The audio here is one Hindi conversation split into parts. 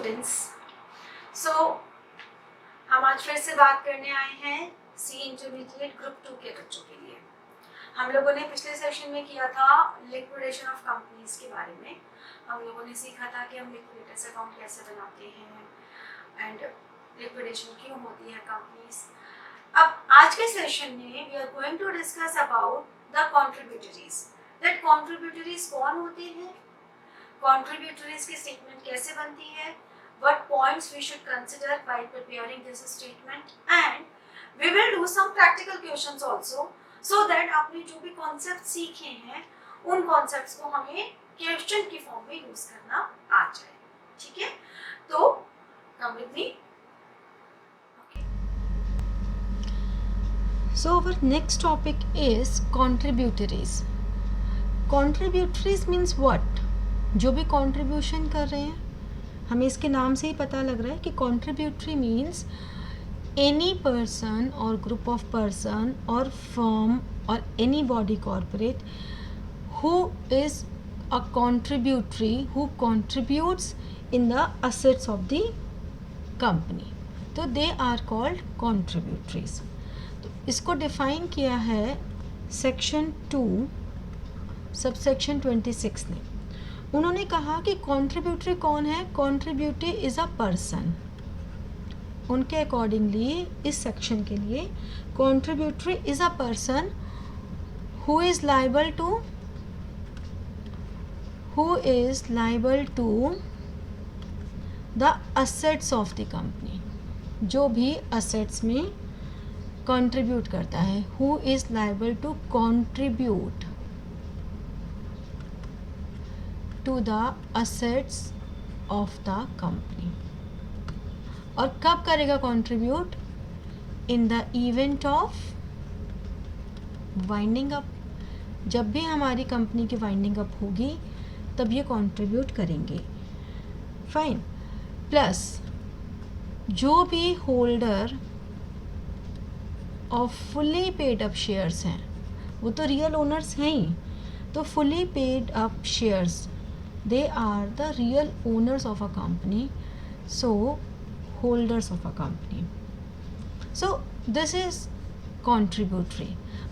स्टूडेंट्स, सो हम आज फिर से बात करने आए हैं सी इंटरमीडिएट ग्रुप 2 के बच्चों के लिए। हम लोगों ने पिछले सेशन में किया था लिक्विडेशन ऑफ कंपनीज के बारे में। हम लोगों ने सीखा था कि हम लिक्विडेटर्स अकाउंट कैसे बनाते हैं एंड लिक्विडेशन क्यों होती है कंपनीज। अब आज के सेशन में we are going to discuss about the contributories. That contributories कौन होते हैं, कॉन्ट्रीब्यूटरीज की स्टेटमेंट कैसे बनती है, what points we should consider while preparing this statement, and we will do some practical questions also so that आपने जो भी concepts सीखे हैं उन concepts को हमें question की form में use करना आ जाए। ठीक है, तो come with me। So our next topic is contributories. Contributories means what? जो भी contribution कर रहे हैं, हमें इसके नाम से ही पता लग रहा है कि contributory means any person or group of person or firm or any body corporate who is a contributory, who contributes in the assets of the company. तो they are called contributories. तो इसको डिफाइन किया है सेक्शन 2 सबसेक्शन 26 ने। उन्होंने कहा कि कॉन्ट्रीब्यूटरी कौन है? Contributory is a person. उनके अकॉर्डिंगली इस सेक्शन के लिए contributory is a person who is liable to the assets of the company. जो भी असेट्स में कंट्रीब्यूट करता है, who is liable to contribute to the assets of the company। और कब करेगा contribute? In the event of winding up. जब भी हमारी कंपनी की वाइंडिंग अप होगी तब ये कंट्रीब्यूट करेंगे। फाइन। प्लस जो भी holder of fully paid up shares हैं, वो तो रियल ओनर्स हैं ही, तो fully paid up shares they are the real owners of a company, so holders of a company, so this is contributory।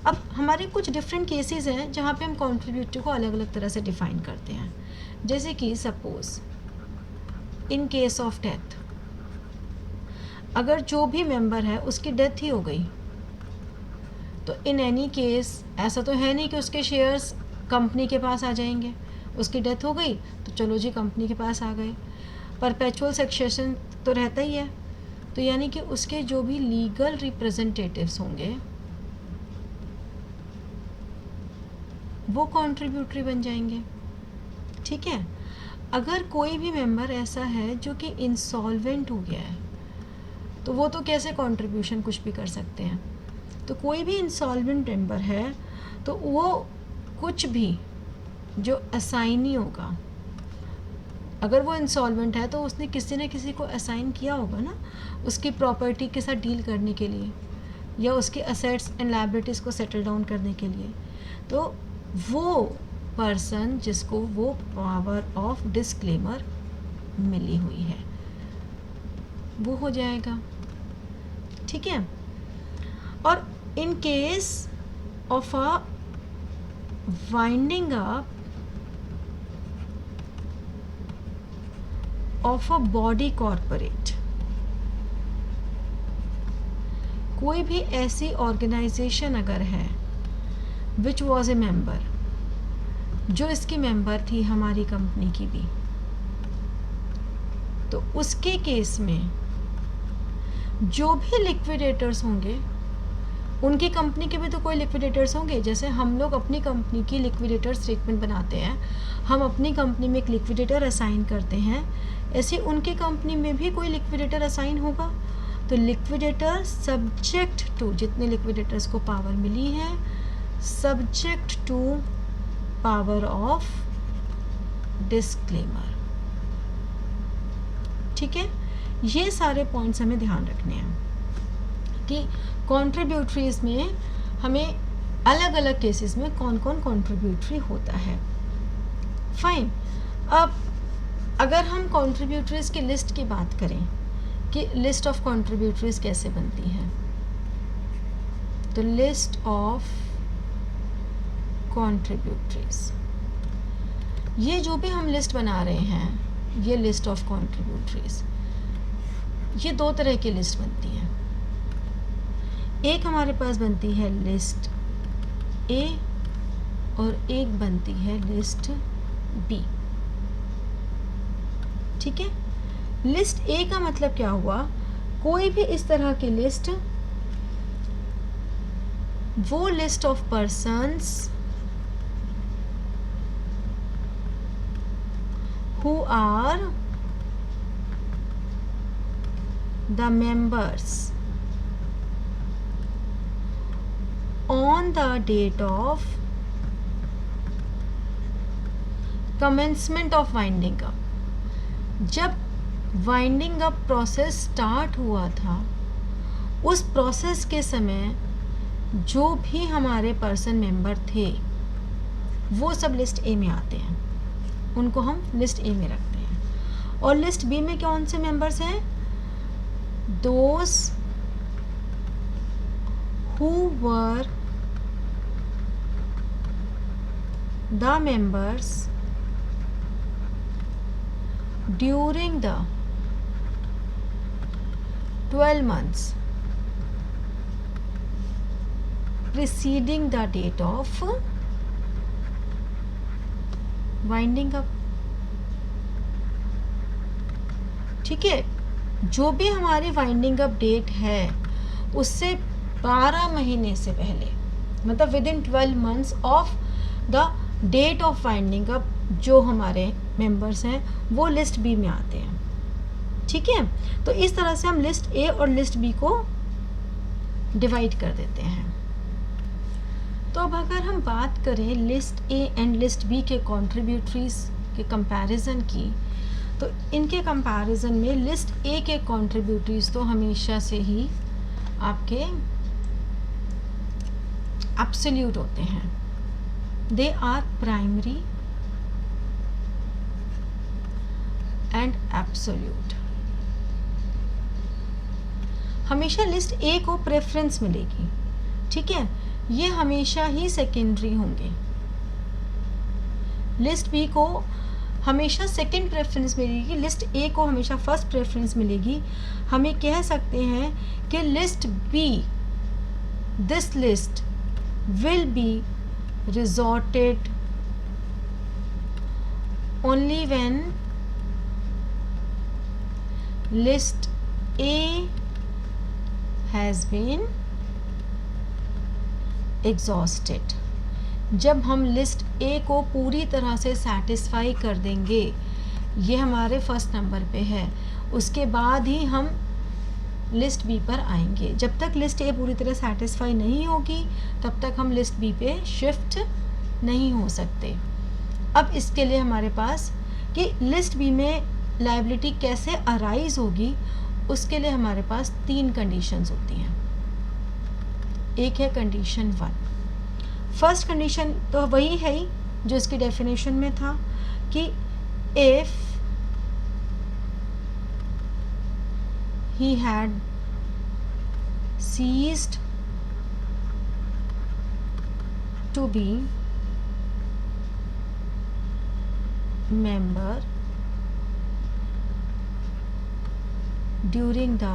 अब हमारे कुछ डिफरेंट केसेस हैं जहाँ पे हम contributory को अलग अलग तरह से डिफाइन करते हैं। जैसे कि suppose in case of death, अगर जो भी मेंबर है उसकी डेथ ही हो गई, तो इन एनी केस ऐसा तो है नहीं कि उसके शेयर्स कंपनी के पास आ जाएंगे। उसकी डेथ हो गई तो चलो जी कंपनी के पास आ गए। परपेचुअल सक्सेशन तो रहता ही है, तो यानी कि उसके जो भी लीगल रिप्रेजेंटेटिव्स होंगे वो कंट्रीब्यूटरी बन जाएंगे। ठीक है। अगर कोई भी मेंबर ऐसा है जो कि इंसॉल्वेंट हो गया है, तो वो तो कैसे कंट्रीब्यूशन कुछ भी कर सकते हैं। तो कोई भी इंसॉल्वेंट मेंबर है तो वो कुछ भी जो असाइनी होगा, अगर वो इंसॉल्वेंट है तो उसने किसी न किसी को असाइन किया होगा ना उसकी प्रॉपर्टी के साथ डील करने के लिए, या उसके असेट्स एंड लायबिलिटीज़ को सेटल डाउन करने के लिए। तो वो पर्सन जिसको वो पावर ऑफ डिस्क्लेमर मिली हुई है वो हो जाएगा। ठीक है। और in case of a winding up of a body corporate, कोई भी ऐसी ऑर्गेनाइजेशन अगर है विच वॉज ए मेंबर, जो इसकी मेंबर थी हमारी कंपनी की भी, तो उसके केस में जो भी लिक्विडेटर्स होंगे, उनकी कंपनी के भी तो कोई लिक्विडेटर्स होंगे। जैसे हम लोग अपनी कंपनी की लिक्विडेटर स्टेटमेंट बनाते हैं, हम अपनी कंपनी में एक लिक्विडेटर असाइन करते हैं, ऐसे उनकी कंपनी में भी कोई लिक्विडेटर असाइन होगा। तो लिक्विडेटर सब्जेक्ट टू, जितने लिक्विडेटर्स को पावर मिली है, subject to power of disclaimer. ठीक है। ये सारे पॉइंट्स हमें ध्यान रखने हैं कि कॉन्ट्रीब्यूटरीज में हमें अलग अलग केसेस में कौन कौन कॉन्ट्रीब्यूटरी होता है। फाइन। अब अगर हम कंट्रीब्यूटरीज की लिस्ट की बात करें कि लिस्ट ऑफ कंट्रीब्यूटरीज कैसे बनती है, तो लिस्ट ऑफ कंट्रीब्यूटरीज, ये जो भी हम लिस्ट बना रहे हैं, ये लिस्ट ऑफ कंट्रीब्यूटरीज, ये दो तरह की लिस्ट बनती है। एक हमारे पास बनती है लिस्ट ए और एक बनती है लिस्ट बी। ठीक है, लिस्ट ए का मतलब क्या हुआ, कोई भी इस तरह की लिस्ट, वो list of persons who are the members on the date of commencement of winding up। जब वाइंडिंग अप प्रोसेस स्टार्ट हुआ था, उस प्रोसेस के समय जो भी हमारे पर्सन मेंबर थे वो सब लिस्ट ए में आते हैं, उनको हम लिस्ट ए में रखते हैं। और लिस्ट बी में कौन से मेंबर्स हैं, those who were the members during the 12 months preceding the date of winding up. ठीक है, जो भी हमारी वाइंडिंग अप डेट है उससे 12 महीने से पहले, मतलब within 12 months of the date of winding up, जो हमारे मेंबर्स हैं वो लिस्ट बी में आते हैं। ठीक है, तो इस तरह से हम लिस्ट ए और लिस्ट बी को डिवाइड कर देते हैं। तो अब अगर हम बात करें list A and list B के कंट्रीब्यूटरीज के कंपैरिजन की, तो इनके कंपैरिजन में लिस्ट ए के कंट्रीब्यूटरीज तो हमेशा से ही आपके एब्सोल्यूट होते हैं, they are primary and absolute. हमेशा लिस्ट ए को प्रेफरेंस मिलेगी। ठीक है, ये हमेशा ही सेकेंडरी होंगे। लिस्ट बी को हमेशा सेकंड प्रेफरेंस मिलेगी, लिस्ट ए को हमेशा फर्स्ट प्रेफरेंस मिलेगी। हमें कह सकते हैं कि list B, this list will be resorted only when list A has been exhausted. जब हम लिस्ट ए को पूरी तरह से सेटिस्फाई कर देंगे, ये हमारे फर्स्ट नंबर पे है, उसके बाद ही हम लिस्ट बी पर आएंगे। जब तक लिस्ट ए पूरी तरह सेटिस्फाई नहीं होगी तब तक हम लिस्ट बी पे शिफ्ट नहीं हो सकते। अब इसके लिए हमारे पास कि लिस्ट बी में लायबिलिटी कैसे अराइज होगी, उसके लिए हमारे पास 3 कंडीशंस होती हैं। एक है कंडीशन 1। फर्स्ट कंडीशन तो वही है ही जो इसकी डेफिनेशन में था कि if he had ceased to be member during the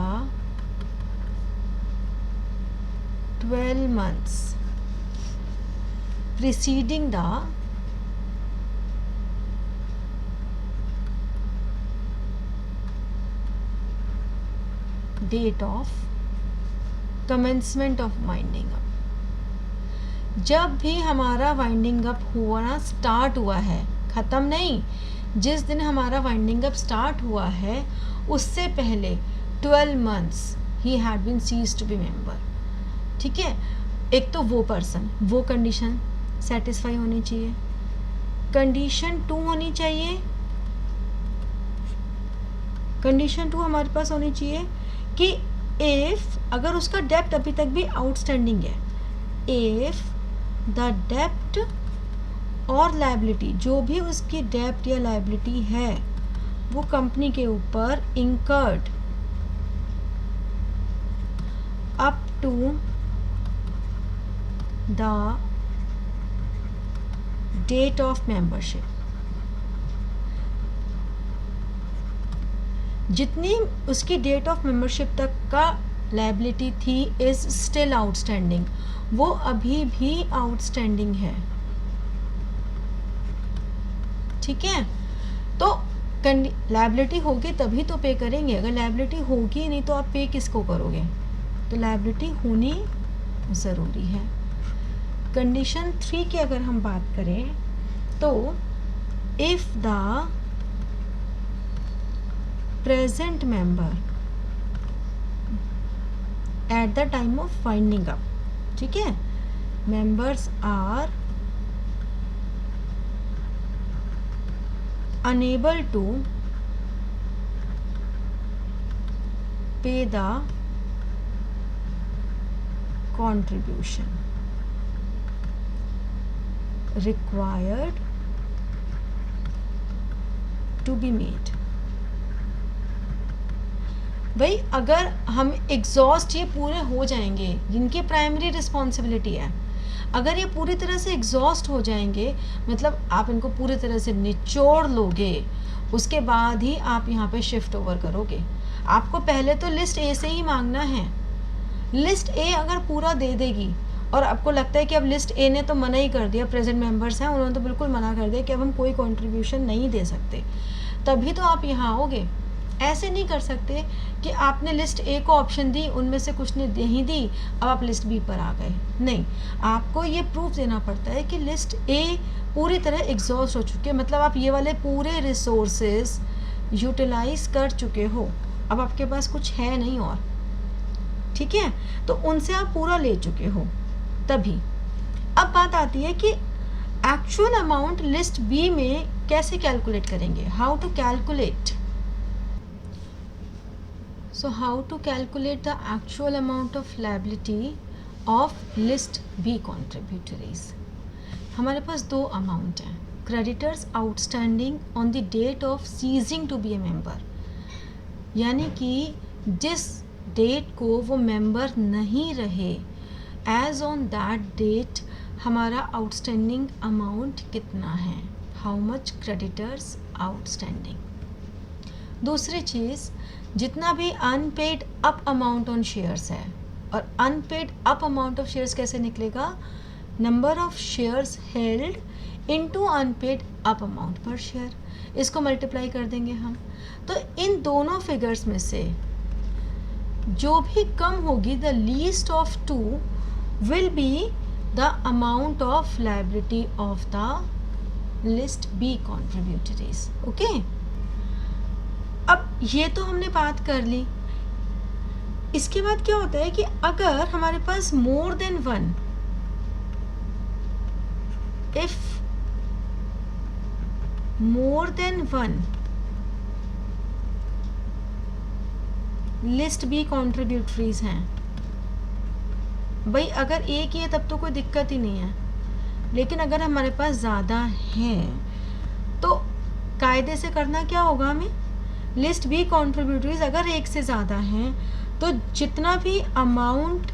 12 months preceding the date of commencement of winding up। जब भी हमारा वाइंडिंग अप होना स्टार्ट हुआ है, ख़त्म नहीं, जिस दिन हमारा वाइंडिंग अप स्टार्ट हुआ है उससे पहले 12 months ही had been cease to be member. ठीक है, एक तो वो पर्सन, वो कंडीशन सेटिस्फाई होनी चाहिए। कंडीशन 2 होनी चाहिए, कंडीशन 2 हमारे पास होनी चाहिए कि इफ अगर उसका डेप्ट अभी तक भी आउटस्टैंडिंग है, इफ द डेप्ट और लायबिलिटी, जो भी उसकी डेप्ट या लायबिलिटी है वो कंपनी के ऊपर incurred up to the date of membership. जितनी उसकी डेट ऑफ मेंबरशिप तक का लायबिलिटी थी इज स्टिल आउटस्टैंडिंग, वो अभी भी आउटस्टैंडिंग है, ठीक है। तो लायबिलिटी होगी तभी तो पे करेंगे, अगर लायबिलिटी होगी नहीं तो आप पे किसको करोगे, तो लायबिलिटी होनी ज़रूरी है। कंडीशन 3 की अगर हम बात करें तो if the present member at the time of winding up, ठीक है, members are unable to pay the contribution required to be made। भाई अगर हम एग्जॉस्ट ये पूरे हो जाएंगे, जिनकी प्राइमरी रिस्पॉन्सिबिलिटी है, अगर ये पूरी तरह से एग्जॉस्ट हो जाएंगे, मतलब आप इनको पूरी तरह से निचोड़ लोगे, उसके बाद ही आप यहाँ पे शिफ्ट ओवर करोगे। आपको पहले तो लिस्ट ए से ही मांगना है। लिस्ट ए अगर पूरा दे देगी और आपको लगता है कि अब लिस्ट ए ने तो मना ही कर दिया, प्रेजेंट मेंबर्स हैं उन्होंने तो बिल्कुल मना कर दिया कि अब हम कोई कंट्रीब्यूशन नहीं दे सकते, तभी तो आप यहाँ आओगे। ऐसे नहीं कर सकते कि आपने लिस्ट ए को ऑप्शन दी, उनमें से कुछ ने नहीं दी, अब आप लिस्ट बी पर आ गए। नहीं, आपको ये प्रूफ देना पड़ता है कि लिस्ट ए पूरी तरह एग्जॉस्ट हो चुके, मतलब आप ये वाले पूरे रिसोर्सेज यूटिलाइज कर चुके हो, अब आपके पास कुछ है नहीं और, ठीक है, तो उनसे आप पूरा ले चुके हो तभी। अब बात आती है कि एक्चुअल अमाउंट लिस्ट बी में कैसे कैलकुलेट करेंगे, how to calculate. So how to calculate the actual amount of liability of list B contributories? हमारे पास दो अमाउंट हैं, creditors outstanding on the date of ceasing to be a member, यानी कि जिस डेट को वो मेंबर नहीं रहे, as on that date हमारा आउटस्टैंडिंग अमाउंट कितना है, how much creditors outstanding। दूसरी चीज़, जितना भी unpaid up amount on shares है, और unpaid up amount of shares कैसे निकलेगा, number of shares held into unpaid up amount per share, इसको मल्टीप्लाई कर देंगे हम। तो इन दोनों फिगर्स में से जो भी कम होगी, the least of two will be the amount of liability of the list B contributories. Okay, अब ये तो हमने बात कर ली। इसके बाद क्या होता है कि अगर हमारे पास more than one, if more than one list B contributories हैं, भाई अगर एक ही है तब तो कोई दिक्कत ही नहीं है, लेकिन अगर हमारे पास ज़्यादा है तो कायदे से करना क्या होगा हमें, लिस्ट बी कॉन्ट्रीब्यूटरीज अगर एक से ज़्यादा हैं तो जितना भी अमाउंट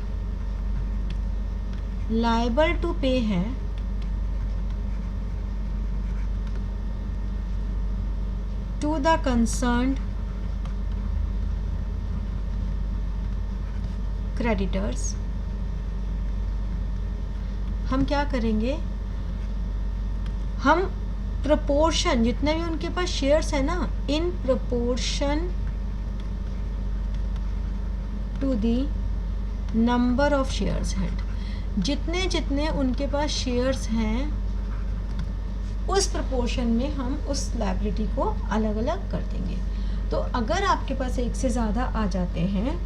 लायबल टू पे है टू द कंसर्न्ड क्रेडिटर्स, हम क्या करेंगे, हम प्रोपोर्शन, जितने भी उनके पास शेयर्स है ना, in proportion to the number of shares held, जितने जितने उनके पास शेयर्स हैं उस प्रोपोर्शन में हम उस लायबिलिटी को अलग अलग कर देंगे। तो अगर आपके पास एक से ज़्यादा आ जाते हैं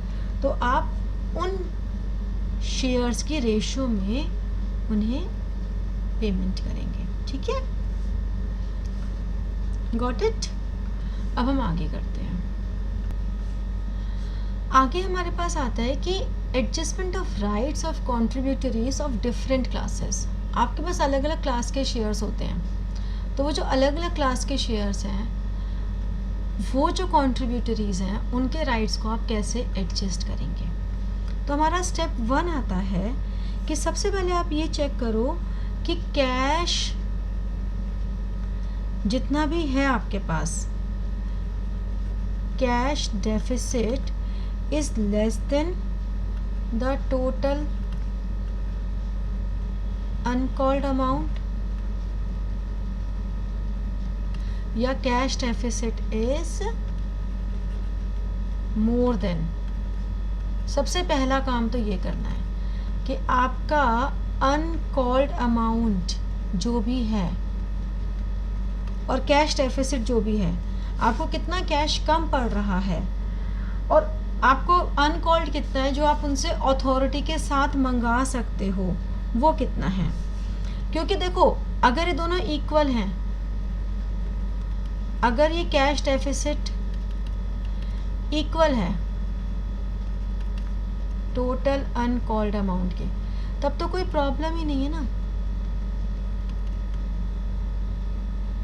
तो आप उन शेयर्स की रेशो में उन्हें पेमेंट करेंगे, ठीक है, गॉट इट। अब हम आगे करते हैं। आगे हमारे पास आता है कि adjustment of rights of contributories of different classes. आपके पास अलग अलग क्लास के शेयर्स होते हैं, तो वो जो अलग अलग क्लास के शेयर्स हैं वो जो कंट्रीब्यूटरीज हैं उनके राइट्स को आप कैसे एडजस्ट करेंगे। तो हमारा स्टेप 1 आता है कि सबसे पहले आप ये चेक करो कि कैश जितना भी है आपके पास, cash deficit is less than the total uncalled amount, या cash deficit is more than. सबसे पहला काम तो ये करना है कि आपका अनकॉल्ड अमाउंट जो भी है और कैश डेफिसिट जो भी है, आपको कितना कैश कम पड़ रहा है और आपको अनकॉल्ड कितना है जो आप उनसे अथॉरिटी के साथ मंगा सकते हो, वो कितना है। क्योंकि देखो, अगर ये दोनों इक्वल हैं, अगर ये कैश डेफिसिट इक्वल है टोटल अनकॉल्ड अमाउंट के, तब तो कोई प्रॉब्लम ही नहीं है ना,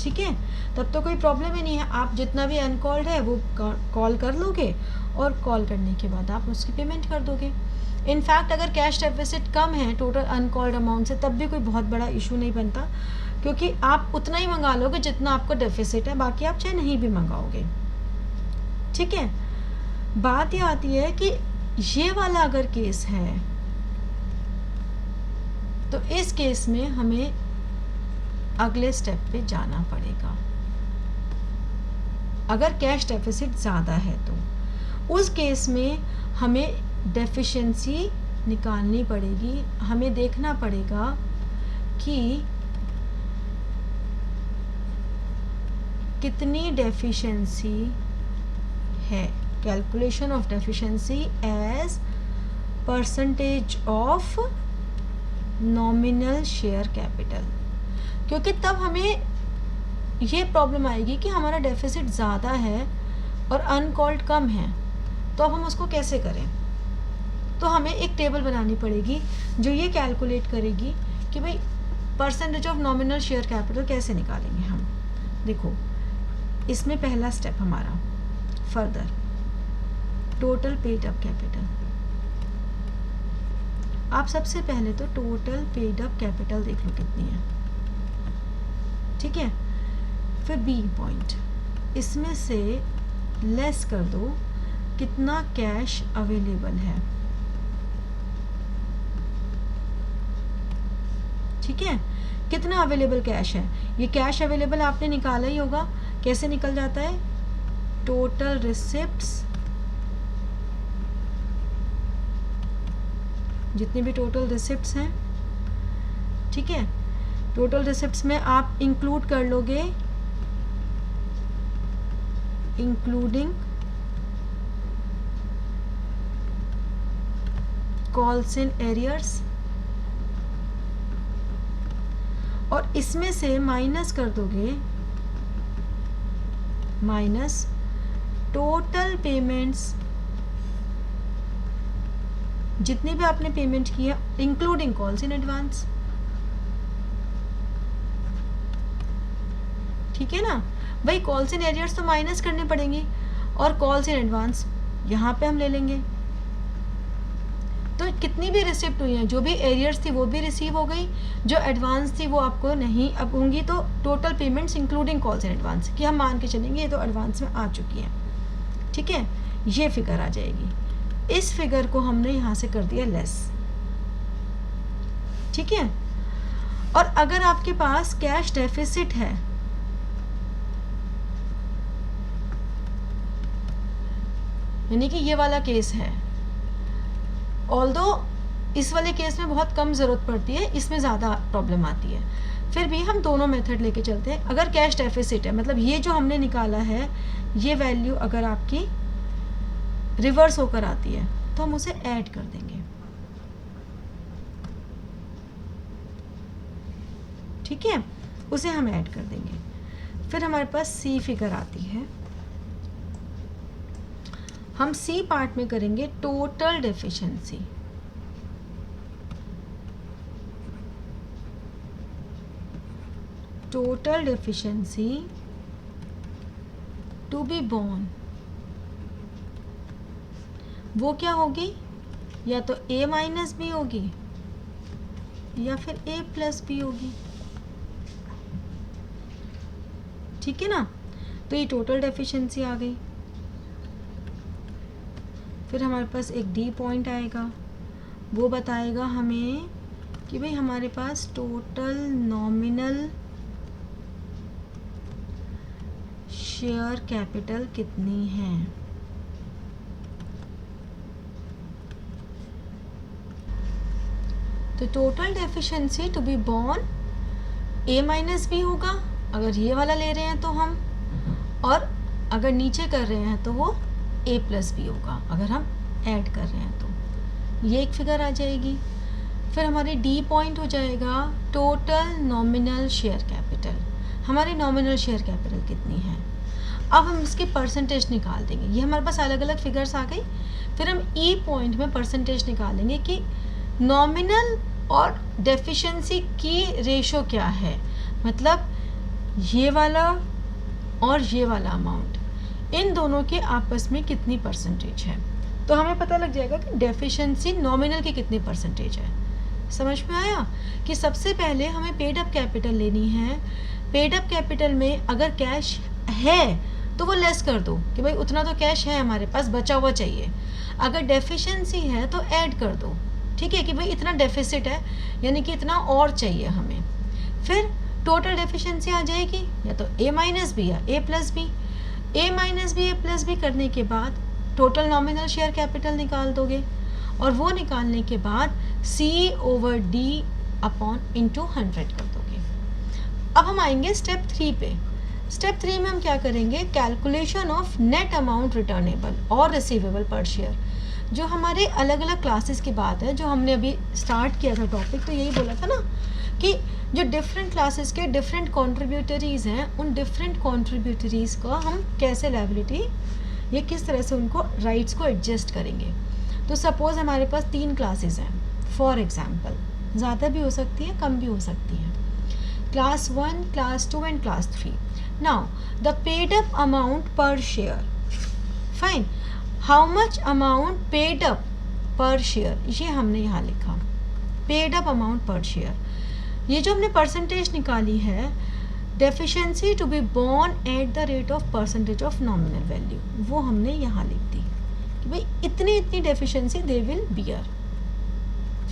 ठीक है। तब तो कोई प्रॉब्लम ही नहीं है, आप जितना भी अनकॉल्ड है वो कॉल कर लोगे और कॉल करने के बाद आप उसकी पेमेंट कर दोगे। इनफैक्ट अगर कैश डेफिसिट कम है टोटल अनकॉल्ड अमाउंट से, तब भी कोई बहुत बड़ा इशू नहीं बनता, क्योंकि आप उतना ही मंगा लोगे जितना आपको डेफिसिट है, बाकी आप चाहे नहीं भी मंगाओगे, ठीक है। बात ये आती है कि ये वाला अगर केस है तो इस केस में हमें अगले स्टेप पे जाना पड़ेगा। अगर कैश डेफिसिट ज़्यादा है तो उस केस में हमें डेफिशिएंसी निकालनी पड़ेगी। हमें देखना पड़ेगा कि कितनी डेफिशिएंसी है। Calculation of deficiency as percentage of nominal share capital, क्योंकि तब हमें ये प्रॉब्लम आएगी कि हमारा डेफिसिट ज़्यादा है और अनकॉल्ड कम है, तो अब हम उसको कैसे करें। तो हमें एक टेबल बनानी पड़ेगी जो ये कैलकुलेट करेगी कि भाई percentage of nominal share capital कैसे निकालेंगे हम। देखो, इसमें पहला स्टेप हमारा further total paid up capital. आप सबसे पहले तो टोटल पेड अप कैपिटल देख लो कितनी है, ठीक है। फिर बी पॉइंट, इसमें से लेस कर दो कितना कैश अवेलेबल है, ठीक है। कितना अवेलेबल कैश है, ये कैश अवेलेबल आपने निकाला ही होगा। कैसे निकल जाता है, टोटल रिसिप्ट्स, जितने भी टोटल रिसिप्ट्स हैं, ठीक है। टोटल रिसिप्ट्स में आप इंक्लूड कर लोगे इंक्लूडिंग कॉल्स इन एरियर्स, और इसमें से माइनस कर दोगे माइनस टोटल पेमेंट्स, जितनी भी आपने पेमेंट की है इंक्लूडिंग कॉल्स इन एडवांस, ठीक है ना। भाई कॉल्स इन एरियर्स तो माइनस करने पड़ेंगे और कॉल्स इन एडवांस यहाँ पे हम ले लेंगे। तो कितनी भी रिसिप्ट हुई हैं, जो भी एरियर्स थी वो भी रिसीव हो गई, जो एडवांस थी वो आपको नहीं अब होंगी। तो total payments including calls in advance कि हम मान के चलेंगे ये तो एडवांस में आ चुकी है, ठीक है। ये फिगर आ जाएगी। इस फिगर को हमने यहाँ से कर दिया लेस, ठीक है। और अगर आपके पास कैश डेफिसिट है, यानी कि ये वाला केस है, ऑल्दो इस वाले केस में बहुत कम ज़रूरत पड़ती है, इसमें ज़्यादा प्रॉब्लम आती है, फिर भी हम दोनों मेथड लेके चलते हैं। अगर कैश डेफिसिट है, मतलब ये जो हमने निकाला है ये वैल्यू अगर आपकी रिवर्स होकर आती है तो हम उसे ऐड कर देंगे, ठीक है। उसे हम ऐड कर देंगे। फिर हमारे पास सी फिगर आती है। हम सी पार्ट में करेंगे total deficiency. Total deficiency to be borne, वो क्या होगी, या तो a माइनस बी होगी या फिर a प्लस बी होगी, ठीक है ना। तो ये टोटल डेफिशिएंसी आ गई। फिर हमारे पास एक डी पॉइंट आएगा, वो बताएगा हमें कि भाई हमारे पास टोटल नॉमिनल शेयर कैपिटल कितनी है। तो total deficiency to be borne a minus B होगा अगर ये वाला ले रहे हैं तो हम, और अगर नीचे कर रहे हैं तो वो a प्लस बी होगा अगर हम ऐड कर रहे हैं तो। ये एक फिगर आ जाएगी। फिर हमारी डी पॉइंट हो जाएगा टोटल नॉमिनल शेयर कैपिटल। हमारी नॉमिनल शेयर कैपिटल कितनी है, अब हम इसकी परसेंटेज निकाल देंगे। ये हमारे पास अलग अलग फिगर्स आ गई। फिर हम ई पॉइंट में परसेंटेज निकालेंगे कि नॉमिनल और डेफिशिएंसी की रेशो क्या है, मतलब ये वाला और ये वाला अमाउंट, इन दोनों के आपस में कितनी परसेंटेज है। तो हमें पता लग जाएगा कि डेफिशिएंसी नॉमिनल की कितनी परसेंटेज है। समझ में आया कि सबसे पहले हमें पेड अप कैपिटल लेनी है। पेड अप कैपिटल में अगर कैश है तो वो लेस कर दो कि भाई उतना तो कैश है हमारे पास, बचा हुआ चाहिए। अगर डेफिशिएंसी है तो ऐड कर दो, ठीक है, कि भाई इतना डेफिसिट है यानी कि इतना और चाहिए हमें। फिर टोटल डेफिशिएंसी आ जाएगी या तो a माइनस बी या a plus B. a minus B a plus B करने के बाद टोटल नॉमिनल शेयर कैपिटल निकाल दोगे, और वो निकालने के बाद c over d upon into 100 कर दोगे। अब हम आएंगे स्टेप 3 पे। स्टेप 3 में हम क्या करेंगे, calculation of net amount returnable और रिसीवेबल पर शेयर। जो हमारे अलग अलग क्लासेस की बात है, जो हमने अभी स्टार्ट किया था टॉपिक, तो यही बोला था ना कि जो डिफरेंट क्लासेस के डिफरेंट कॉन्ट्रीब्यूटरीज हैं, उन डिफरेंट कॉन्ट्रीब्यूटरीज को हम कैसे लायबिलिटी या किस तरह से उनको राइट्स को एडजस्ट करेंगे। तो सपोज हमारे पास 3 क्लासेस हैं फॉर एग्जांपल, ज़्यादा भी हो सकती है कम भी हो सकती है, class 1, class 2 and class 3। Now the paid up amount per share, fine, how much amount paid up per share, ये हमने यहाँ लिखा paid up amount per share. ये जो हमने परसेंटेज निकाली है, deficiency to be borne at the rate of percentage of nominal value, वो हमने यहाँ लिख दी कि भाई इतनी इतनी deficiency they will bear.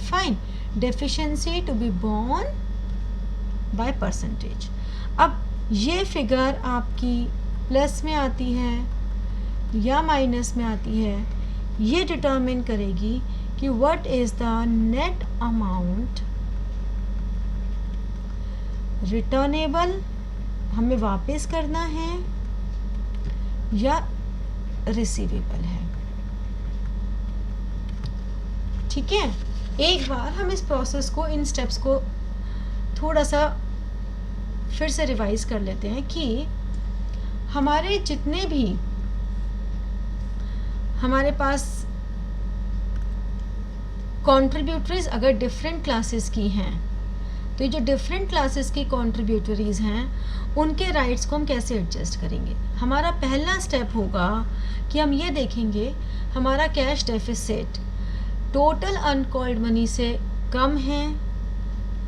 Fine, deficiency to be born by percentage. अब ये फिगर आपकी प्लस में आती है या माइनस में आती है, ये डिटरमिन करेगी कि what is the net amount returnable हमें वापस करना है या रिसीवेबल है। ठीक है, एक बार हम इस प्रोसेस को, इन स्टेप्स को थोड़ा सा फिर से रिवाइज कर लेते हैं कि हमारे जितने भी हमारे पास कॉन्ट्रीब्यूटरीज अगर डिफरेंट क्लासेस की हैं, तो ये जो डिफरेंट क्लासेस की कॉन्ट्रीब्यूटरीज हैं उनके राइट्स को हम कैसे एडजस्ट करेंगे। हमारा पहला स्टेप होगा कि हम ये देखेंगे हमारा cash deficit total uncalled money से कम है,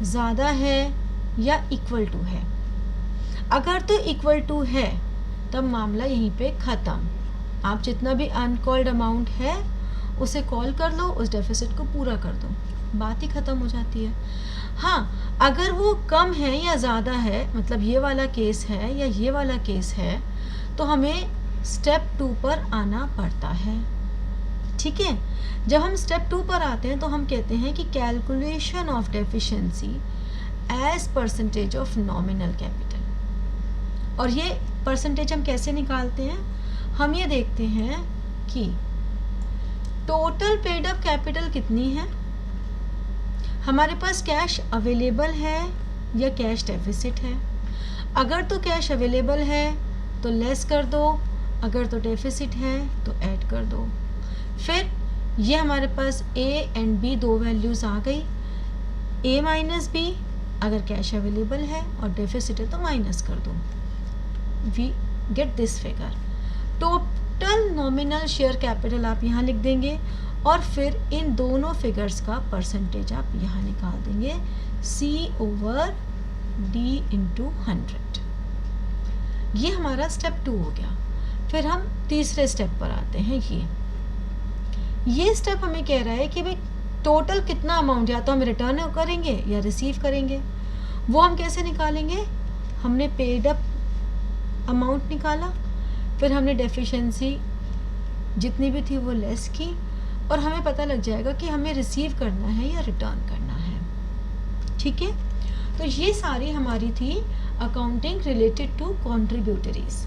ज़्यादा है या इक्वल टू है। अगर तो इक्वल टू है तब मामला यहीं पे ख़त्म। आप जितना भी अनकॉल्ड अमाउंट है उसे कॉल कर लो, उस डेफिसिट को पूरा कर दो, बात ही ख़त्म हो जाती है। हाँ, अगर वो कम है या ज़्यादा है, मतलब ये वाला केस है या ये वाला केस है, तो हमें स्टेप 2 पर आना पड़ता है। ठीक है, जब हम स्टेप 2 पर आते हैं तो हम कहते हैं कि calculation of deficiency as percentage of nominal capital. और ये परसेंटेज हम कैसे निकालते हैं, हम ये देखते हैं कि टोटल पेड अप कैपिटल कितनी है, हमारे पास कैश अवेलेबल है या कैश डेफिसिट है। अगर तो कैश अवेलेबल है तो लेस कर दो, अगर तो डेफिसिट है तो ऐड कर दो। फिर ये हमारे पास A एंड B 2 वैल्यूज़ आ गई। A माइनस B अगर कैश अवेलेबल है और डेफिसिट है तो माइनस कर दो, we get this figure. Total nominal share capital आप यहाँ लिख देंगे और फिर इन दोनों फिगर्स का परसेंटेज आप यहाँ निकाल देंगे, C/D/100। ये हमारा स्टेप 2 हो गया। फिर हम तीसरे स्टेप पर आते हैं। ये स्टेप हमें कह रहा है कि भाई टोटल कितना अमाउंट या तो हम रिटर्न करेंगे या रिसीव करेंगे। वो हम कैसे निकालेंगे? हमने पेड अप अमाउंट निकाला, फिर हमने डेफिशिएंसी जितनी भी थी वो लेस की, और हमें पता लग जाएगा कि हमें रिसीव करना है या रिटर्न करना है। ठीक है, तो ये सारी हमारी थी अकाउंटिंग रिलेटेड टू कॉन्ट्रीब्यूटरीज।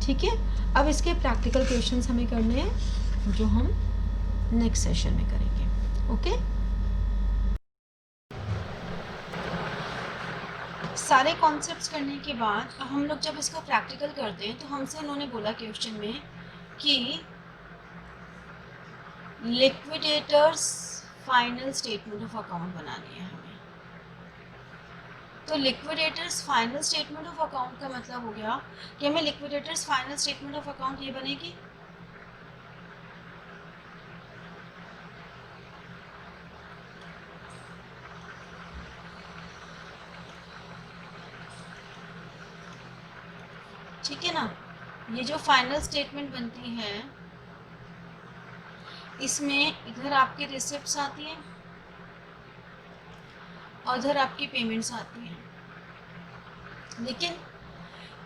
ठीक है, अब इसके प्रैक्टिकल क्वेश्चंस हमें करने हैं जो हम नेक्स्ट सेशन में करेंगे। ओके, सारे कॉन्सेप्ट्स करने के बाद हम लोग जब इसका प्रैक्टिकल करते हैं तो हमसे इन्होंने बोला क्वेश्चन में कि liquidators final statement of account बनानी है हमें। तो liquidators final statement of account का मतलब हो गया कि हमें liquidators final statement of account ये बनेगी। ठीक है ना, ये जो फाइनल स्टेटमेंट बनती है इसमें इधर आपकी रिसिप्ट्स आती हैं और इधर आपकी पेमेंट्स आती हैं। लेकिन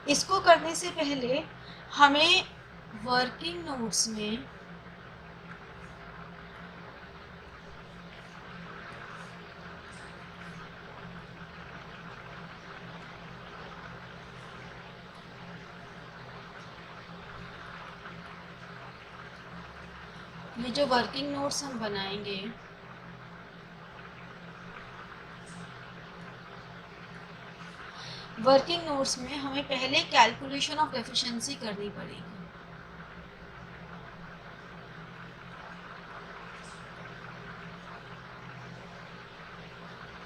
इसको करने से पहले हमें वर्किंग नोट्स में ये जो वर्किंग नोट्स हम बनाएंगे वर्किंग नोट्स में हमें पहले कैलकुलेशन ऑफ एफिशिएंसी करनी पड़ेगी।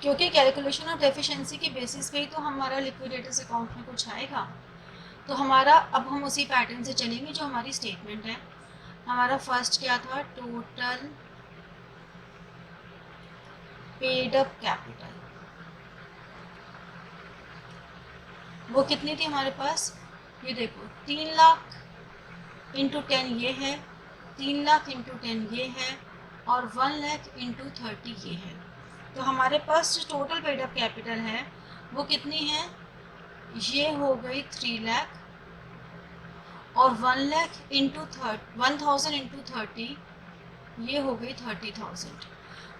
क्योंकि कैलकुलेशन ऑफ एफिशिएंसी की बेसिस पे ही तो हमारा लिक्विडेटर्स अकाउंट में कुछ आएगा। तो हमारा अब हम उसी पैटर्न से चलेंगे जो हमारी स्टेटमेंट है। हमारा फर्स्ट क्या था? Total paid up capital. वो कितनी थी हमारे पास? ये देखो 3 लाख इंटू 10 ये है, 3 लाख इंटू 10 ये है, और 1 लाख इंटू 30 ये है। तो हमारे पास जो टोटल पेड अप कैपिटल है वो कितनी है? ये हो गई 3 लाख, और 1 लाख इंटू 1000 इंटू 30 ये हो गई 30,000।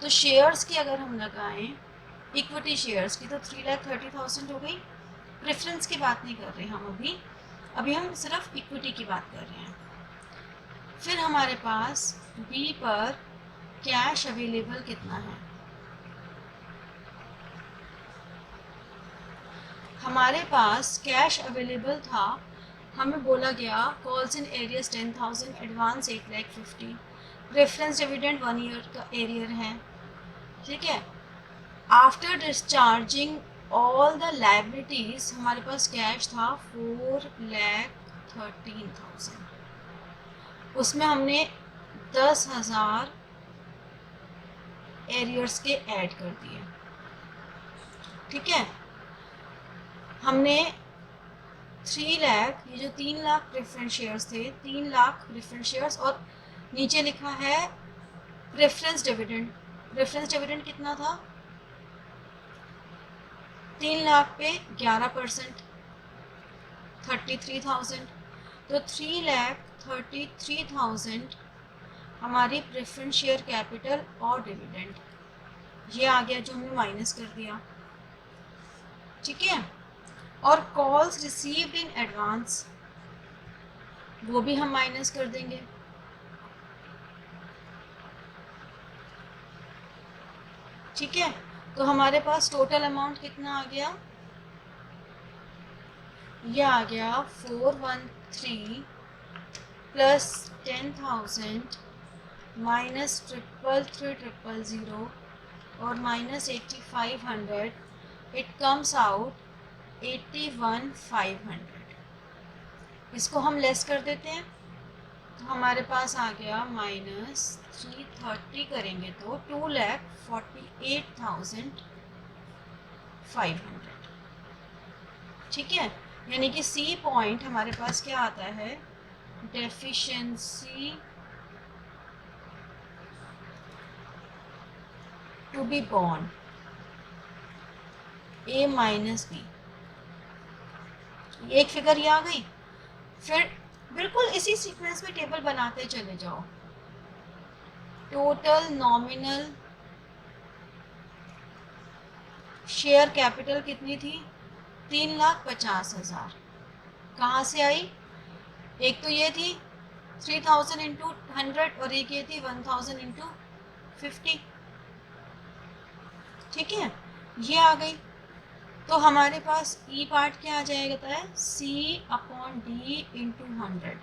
तो शेयर्स की अगर हम लगाएं इक्विटी शेयर्स की तो 3,30,000 हो गई। प्रेफरेंस की बात नहीं कर रहे हम अभी हम सिर्फ इक्विटी की बात कर रहे हैं। फिर हमारे पास बी पर कैश अवेलेबल कितना है? हमारे पास कैश अवेलेबल था, हमें बोला गया calls in arrears 10,000, advance 8,50,000, preference dividend 1 year का एरियर है। ठीक है, after discharging all the liabilities हमारे पास कैश था 4,13,000। उसमें हमने 10,000 एरियर्स के ऐड कर दिए। ठीक है, हमने 3 लाख, ये जो 3 लाख प्रेफरेंस शेयर्स थे, 3 लाख प्रेफरेंस शेयर्स, और नीचे लिखा है प्रेफरेंस डिविडेंड। प्रेफरेंस डिविडेंड कितना था? 3 लाख पे 11%, 33,000। तो 3,33,000 हमारी प्रेफरेंस शेयर कैपिटल और डिविडेंड ये आ गया, जो हमने माइनस कर दिया। ठीक है, और कॉल्स रिसीव्ड इन एडवांस वो भी हम माइनस कर देंगे। ठीक है, तो हमारे पास टोटल अमाउंट कितना आ गया? ये आ गया 413 प्लस 10,000 माइनस 333,000 और माइनस 8,500, इट कम्स आउट 81,500। इसको हम लेस कर देते हैं तो हमारे पास आ गया -330 करेंगे तो 2,48,500। ठीक है, यानी कि सी पॉइंट हमारे पास क्या आता है, deficiency to be borne A minus B, एक फिगर ये आ गई। फिर बिल्कुल इसी सीक्वेंस में टेबल बनाते चले जाओ। टोटल नॉमिनल शेयर कैपिटल कितनी थी, 3,50,000। कहाँ से आई, एक तो ये थी 3,000 इंटू 100 और एक ये थी 1,000 इंटू 50। ठीक है, ये आ गई। तो हमारे पास ई पार्ट क्या आ जाएगा है, C/D into 100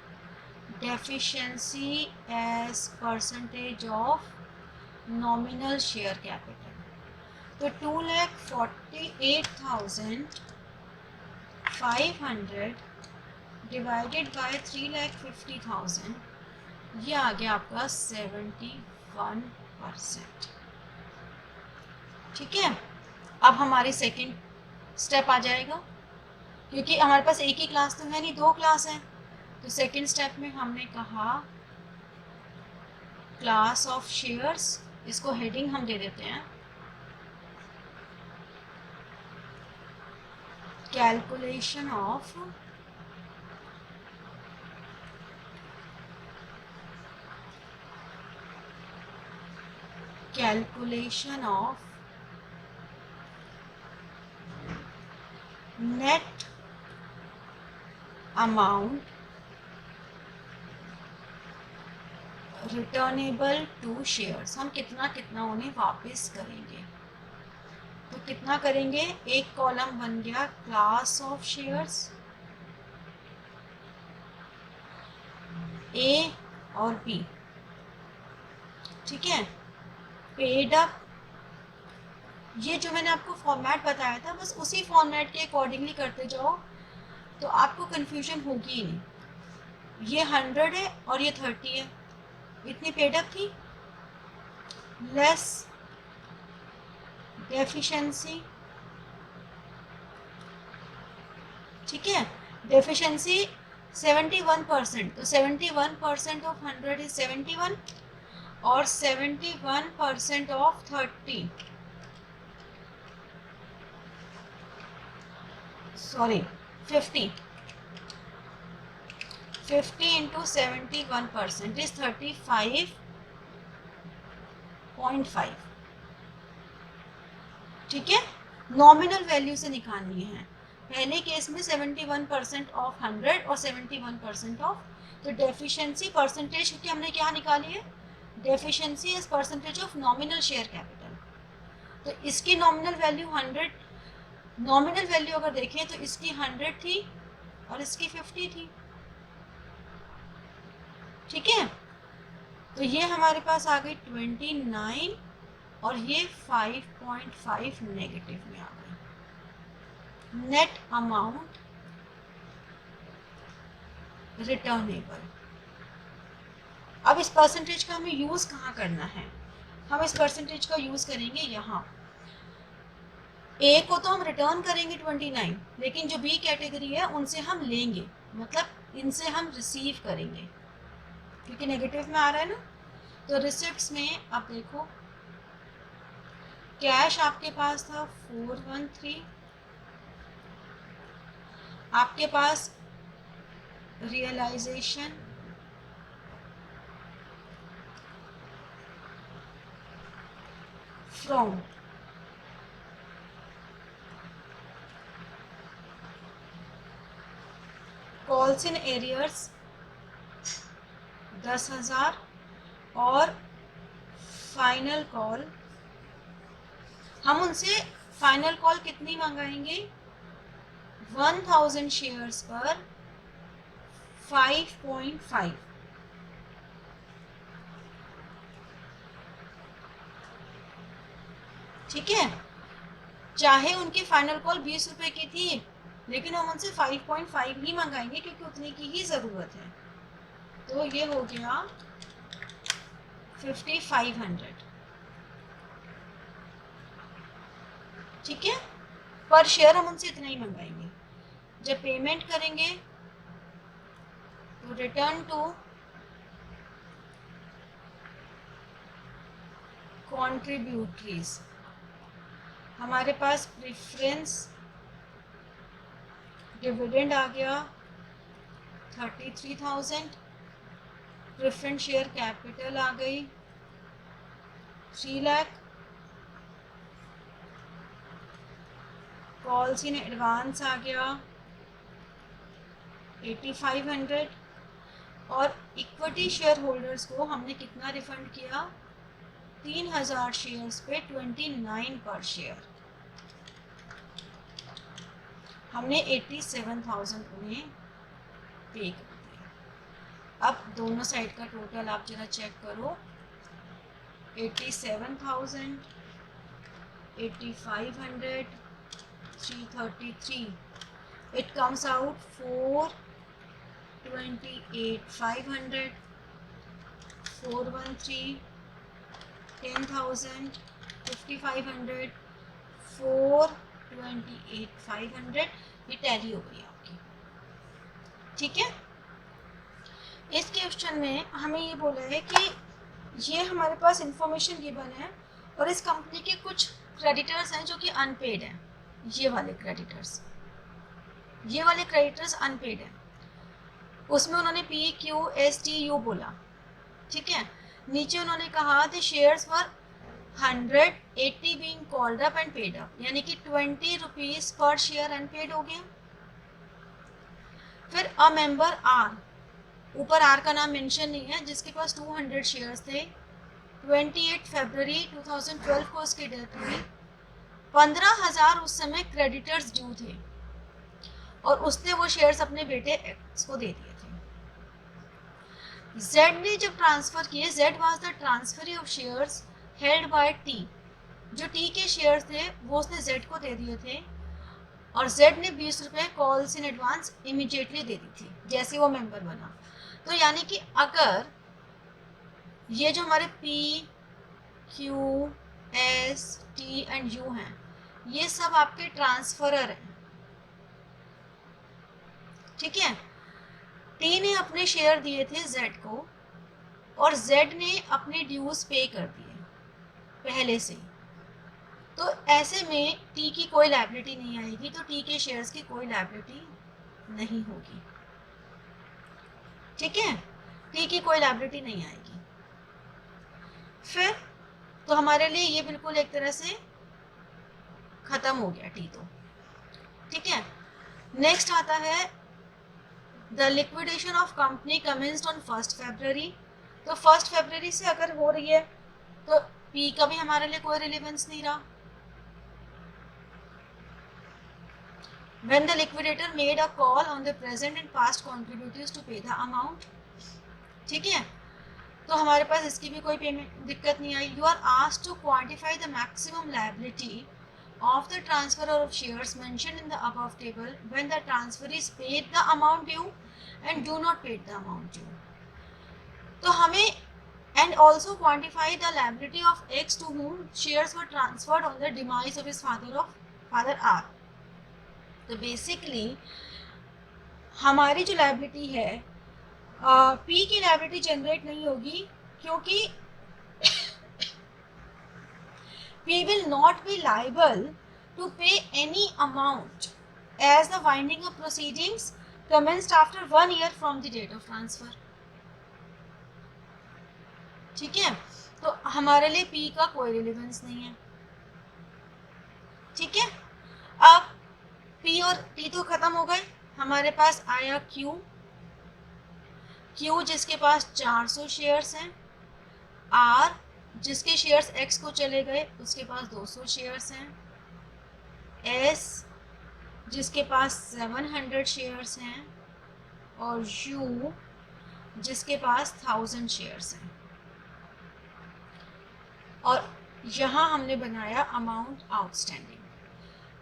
deficiency as percentage of nominal share capital. तो 2,48,500 डिवाइडेड बाय 3,50,000, ये आ गया आपका 71%। ठीक है, अब हमारी सेकंड स्टेप आ जाएगा, क्योंकि हमारे पास एक ही क्लास तो है नहीं, दो क्लास हैं। तो सेकंड स्टेप में हमने कहा क्लास ऑफ शेयर्स, इसको हेडिंग हम दे देते हैं calculation of net amount returnable to shares. हम कितना कितना उन्हें वापस करेंगे, तो कितना करेंगे, एक कॉलम बन गया क्लास ऑफ शेयर्स ए और बी। ठीक है, पेड अप, ये जो मैंने आपको फॉर्मेट बताया था बस उसी फॉर्मेट के अकॉर्डिंगली करते जाओ, तो आपको कंफ्यूजन होगी ही नहीं। ये 100 है और ये 30 है, इतनी पेड अप थी, लेस डेफिशिएंसी। ठीक है, डेफिशिएंसी 71%, तो 71% ऑफ 100 इज 71 और 71% ऑफ 30, सॉरी 50 इंटू 71% इज 35.5। ठीक है, नॉमिनल वैल्यू से निकालनी है। पहले केस में 71% ऑफ 100 और 71% ऑफ, तो डेफिशिएंसी परसेंटेज की हमने क्या निकाली है, deficiency is percentage of nominal share capital. तो इसकी नॉमिनल वैल्यू 100, नॉमिनल वैल्यू अगर देखें तो इसकी 100 थी और इसकी 50 थी। ठीक है, तो ये हमारे पास आ गई 29 और ये 5.5 नेगेटिव में आ गई। Net amount returnable. अब इस परसेंटेज का हमें यूज कहाँ करना है, हम इस परसेंटेज का यूज करेंगे यहाँ। ए को तो हम रिटर्न करेंगे 29, लेकिन जो बी कैटेगरी है उनसे हम लेंगे, मतलब इनसे हम रिसीव करेंगे, क्योंकि नेगेटिव में आ रहा है ना। तो रिसिप्ट्स में आप देखो, कैश आपके पास था 413, आपके पास realisation from calls in arrears 10,000 और फाइनल कॉल, हम उनसे फाइनल कॉल कितनी मंगाएंगे, 1,000 शेयर्स पर 5.5। ठीक है, चाहे उनकी फाइनल कॉल 20 रुपए की थी, लेकिन हम उनसे 5.5 ही मंगाएंगे क्योंकि उतने की ही ज़रूरत है। तो ये हो गया 5500, ठीक है। पर शेयर हम उनसे इतना ही मंगाएंगे। जब पेमेंट करेंगे तो रिटर्न टू कॉन्ट्रीब्यूटरीज, हमारे पास प्रेफरेंस डिविडेंड आ गया 33,000, प्रेफरेंस शेयर कैपिटल आ गई 3 लाख, कॉल्स इन एडवांस आ गया 8500, और इक्विटी शेयर होल्डर्स को हमने कितना रिफंड किया, 3000 शेयर्स पे 29 पर शेयर, हमने 87,000 उन्हें पे कर दिया। अब दोनों साइड का टोटल आप जरा चेक करो, 87,000, 8500, 333, it comes out 428,500, 413, 10,000, 5,500, 428,500, ये टैली हो गई आपकी, ठीक है। इस क्वेश्चन में हमें ये बोला है कि ये हमारे पास इंफॉर्मेशन गिवन है और इस कंपनी के कुछ क्रेडिटर्स हैं जो कि अनपेड हैं, ये वाले क्रेडिटर्स अनपेड हैं, उसमें उन्होंने PQSTU बोला, ठीक है। नीचे उन्होंने कहा the shares were 180 being called up and paid up, यानी कि 20 रुपीज पर शेयर अनपेड हो गया। फिर अ मेंबर आर, ऊपर आर का नाम मेंशन नहीं है, जिसके पास 200 शेयर्स थे, 28 फरवरी 2012 को उसकी डेथ हुई, 15,000 उस समय क्रेडिटर्स ड्यू थे और उसने वो शेयर्स अपने बेटे एक्स को दे दिए थे। जेड ने जब ट्रांसफर किए, Z was the transferee of shares held by T, जो टी के शेयर्स थे वो उसने जेड को दे दिए थे और जेड ने 20 रुपए कॉल्स इन एडवांस इमीडिएटली दे दी थी जैसे वो मेंबर बना। तो यानी कि अगर ये जो हमारे P Q S T and you हैं, ये सब आपके ट्रांसफरर हैं, ठीक है। टी ने अपने शेयर दिए थे जेड को और जेड ने अपने ड्यूज पे कर दिए पहले से, तो ऐसे में टी की कोई लायबिलिटी नहीं आएगी, तो टी के शेयर्स की कोई लायबिलिटी नहीं होगी, ठीक है। टी की कोई लायबिलिटी नहीं आएगी। फिर तो हमारे लिए ये बिल्कुल एक तरह से खत्म हो गया टी, तो ठीक है। नेक्स्ट आता है the liquidation of company commenced on 1 फरवरी, तो 1 फरवरी से अगर हो रही है तो पी का भी हमारे लिए कोई रिलेवेंस नहीं रहा। When the liquidator made a call on the present and past contributors to pay the amount, ठीक है, तो हमारे पास इसकी भी कोई पेमेंट दिक्कत नहीं आई। You are asked to quantify the maximum liability of the transfer of shares mentioned in the above table when the transferees paid the amount due and do not paid the amount due. तो हमें and also quantify the liability of X to whom shares were transferred on the demise of his father R. तो बेसिकली हमारी जो लायबिलिटी है P की लायबिलिटी जनरेट नहीं होगी क्योंकि we will not be liable to pay any amount as the winding up proceedings commenced after 1 year from the date of transfer, ठीक है। तो हमारे लिए P का कोई रिलेवेंस नहीं है, ठीक है। अब P और T तो खत्म हो गए, हमारे पास आया Q जिसके पास 400 शेयर्स हैं, R जिसके शेयर्स X को चले गए उसके पास 200 शेयर्स हैं, S जिसके पास 700 शेयर्स हैं और U जिसके पास 1000 शेयर्स हैं। और यहाँ हमने बनाया अमाउंट आउटस्टैंडिंग,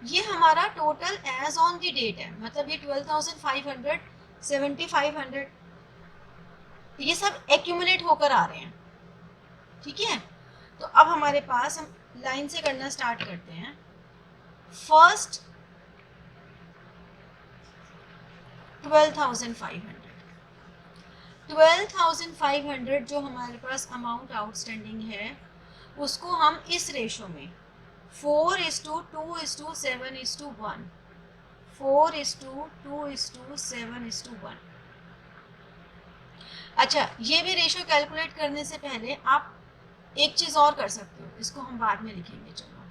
ये हमारा total as on the date है, मतलब ये 12,500, 7,500 ये सब एक्यूमुलेट होकर आ रहे हैं, ठीक है। तो अब हमारे पास, हम लाइन से करना स्टार्ट करते हैं। फर्स्ट 12,500 जो हमारे पास अमाउंट आउटस्टैंडिंग है, उसको हम इस रेशो में 4:2:7:1, 4:2:7:1। अच्छा, ये भी रेशो कैलकुलेट करने से पहले आप एक चीज और कर सकते हो, इसको हम बाद में लिखेंगे। चलो,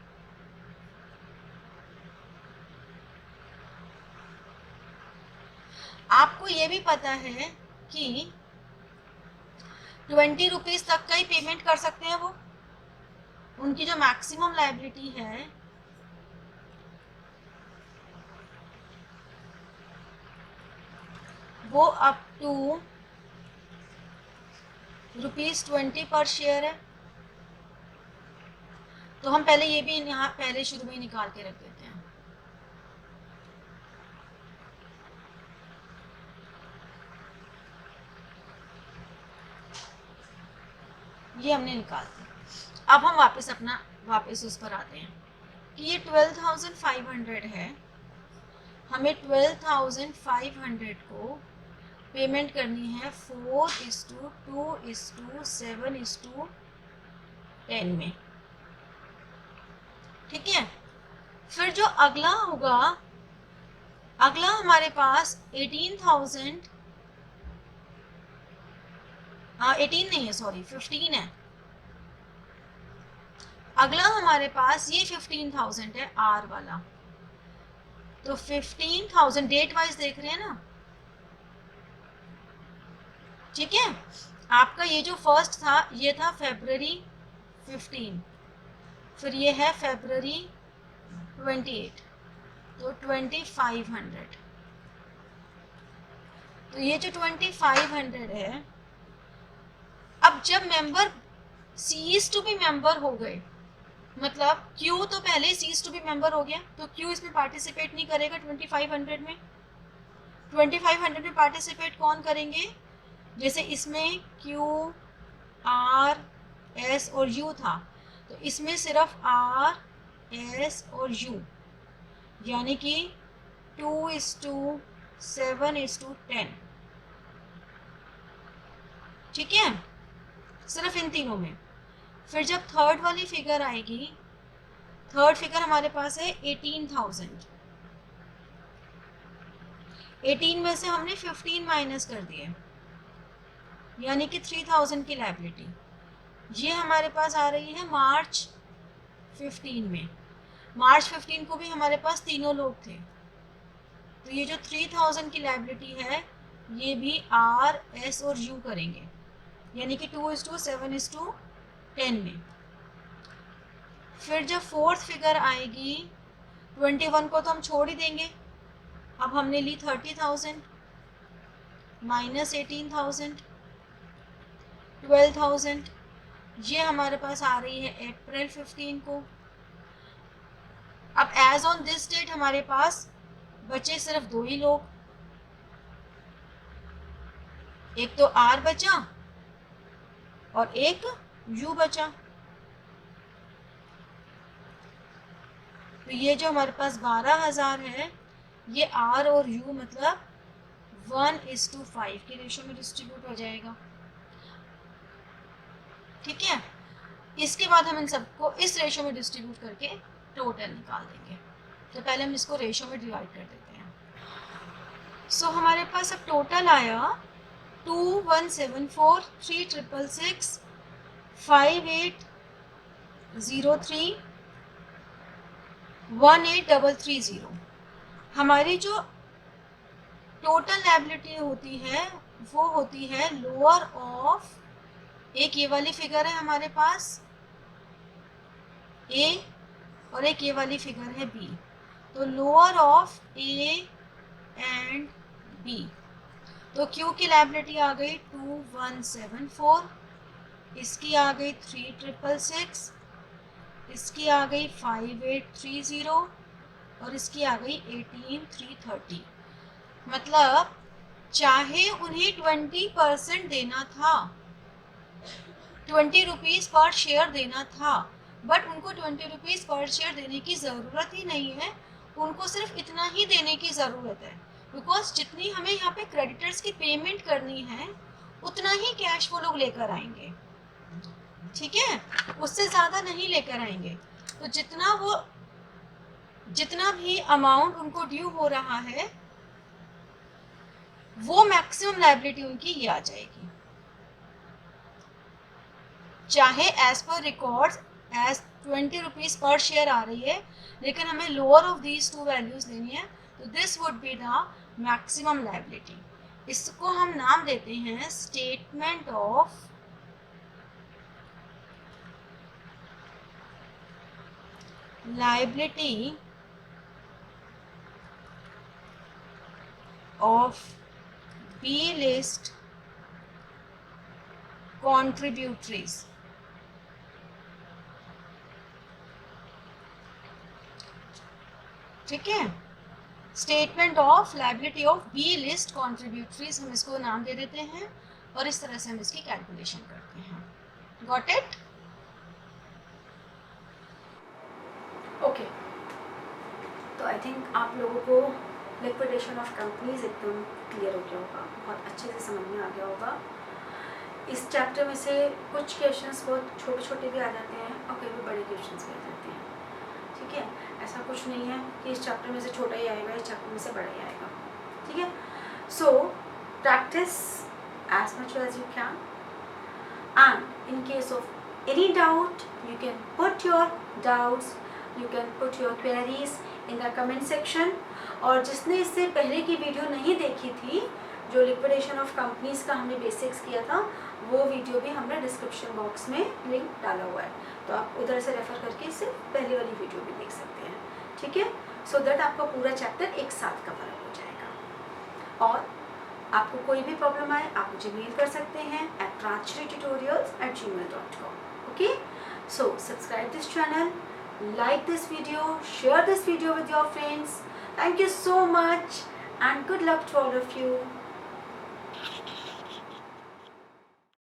आपको ये भी पता है कि 20 रुपीज तक का ही पेमेंट कर सकते हैं वो, उनकी जो मैक्सिमम लायबिलिटी है वो अप टू ₹20 पर शेयर है। तो हम पहले ये भी यहाँ पहले शुरू में निकाल के रख देते हैं। ये हमने निकाल दिया। अब हम वापस उस पर आते हैं कि ये 12,500 है, हमें 12,500 को पेमेंट करनी है 4:2:7:10 में, ठीक है। फिर जो अगला होगा, अगला हमारे पास 18 नहीं है, सॉरी 15 है। अगला हमारे पास ये 15,000 है, आर वाला। तो 15,000 डेट वाइज देख रहे हैं ना, ठीक है। आपका ये जो फर्स्ट था ये था February 15, फिर ये है February 28, तो 2500। तो ये जो 2500 है, अब जब member cease to be member हो गए, मतलब क्यू तो पहले सीज टू बी मेंबर हो गया, तो क्यू इसमें पार्टिसिपेट नहीं करेगा 2500 में। 2500 में पार्टिसिपेट कौन करेंगे? जैसे इसमें क्यू, आर, एस और यू था, तो इसमें सिर्फ आर, एस और यू, यानी कि 2:7:10, ठीक है, सिर्फ इन तीनों में। फिर जब थर्ड वाली फिगर आएगी, थर्ड फिगर हमारे पास है 18,000। 18 में से हमने 15 माइनस कर दिए, यानी कि 3,000 की लायबिलिटी। ये हमारे पास आ रही है मार्च 15 में। मार्च 15 को भी हमारे पास तीनों लोग थे, तो ये जो 3,000 की लायबिलिटी है ये भी आर, एस और यू करेंगे, यानी कि 2:7:10 में। फिर जब फोर्थ फिगर आएगी 21 को तो हम छोड़ ही देंगे। अब हमने ली 30,000 माइनस 18,000, 12,000। ये हमारे पास आ रही है अप्रैल 15 को। अब एज ऑन दिस डेट हमारे पास बचे सिर्फ दो ही लोग, एक तो आर बचा और एक यू बचा। तो ये जो हमारे पास 12,000 है, ये आर और यू मतलब 1:5 की रेशो में डिस्ट्रीब्यूट हो जाएगा, ठीक है। इसके बाद हम इन सबको इस रेशो में डिस्ट्रीब्यूट करके टोटल निकाल देंगे। तो पहले हम इसको रेशो में डिवाइड कर देते हैं। सो हमारे पास अब टोटल आया 2,174, 3,666, 5,803, 1,833,000। हमारी जो टोटल लायबिलिटी होती है वो होती है लोअर ऑफ, एक ये वाली फिगर है हमारे पास ए और एक ये वाली फिगर है बी, तो lower of A and B. तो क्यू की लायबिलिटी आ गई 2,174, इसकी आ गई 3,666, इसकी आ गई 5,830 और इसकी आ गई 18,330। मतलब चाहे उन्हें 20% देना था, 20 रुपीज़ पर शेयर देना था, बट उनको 20 रुपीज़ पर शेयर देने की ज़रूरत ही नहीं है, उनको सिर्फ इतना ही देने की ज़रूरत है, बिकॉज जितनी हमें यहाँ पे क्रेडिटर्स की पेमेंट करनी है उतना ही कैश वो लोग लेकर आएंगे, ठीक है, उससे ज़्यादा नहीं लेकर आएंगे। तो जितना भी अमाउंट उनको ड्यू हो रहा है वो मैक्सिमम लायबिलिटी उनकी ये आ जाएगी, चाहे as per records as 20 rupees per share आ रही है, लेकिन हमें lower of these two values लेनी है, तो this would be the maximum liability. इसको हम नाम देते हैं statement of liability of B list contributories। ठीक है, statement of liability of B list contributories हम इसको नाम दे देते हैं, और इस तरह से हम इसकी कैलकुलेशन करते हैं। Got it? ओके, तो आई थिंक आप लोगों को लिक्विडेशन ऑफ कंपनीज एकदम क्लियर हो गया होगा, बहुत अच्छे से समझ में आ गया होगा। इस चैप्टर में से कुछ क्वेश्चंस बहुत छोटे छोटे भी आ जाते हैं और कई बड़े क्वेश्चंस भी आ जाते हैं, ठीक है, ऐसा कुछ नहीं है कि इस चैप्टर में से छोटा ही आएगा, इस चैप्टर में से बड़ा ही आएगा, ठीक है। So practice as much as you can, and in case of any doubt you can put your doubts, you can put your queries in the comment section। और जिसने इससे पहले की वीडियो नहीं देखी थी, जो लिक्विडेशन ऑफ कंपनीज का हमने बेसिक्स किया था, वो वीडियो भी हमने डिस्क्रिप्शन बॉक्स में लिंक डाला हुआ है, तो आप उधर से रेफर करके इससे पहले वाली वीडियो भी देख सकते हैं, ठीक है, सो दैट आपका पूरा चैप्टर एक साथ कवर हो जाएगा। और आपको कोई भी प्रॉब्लम आए आप मुझे मेल कर सकते हैं @rajshreetutorials@gmail.com। Okay, so subscribe this channel, like this video, share this video with your friends। Thank you so much and good luck to all of you।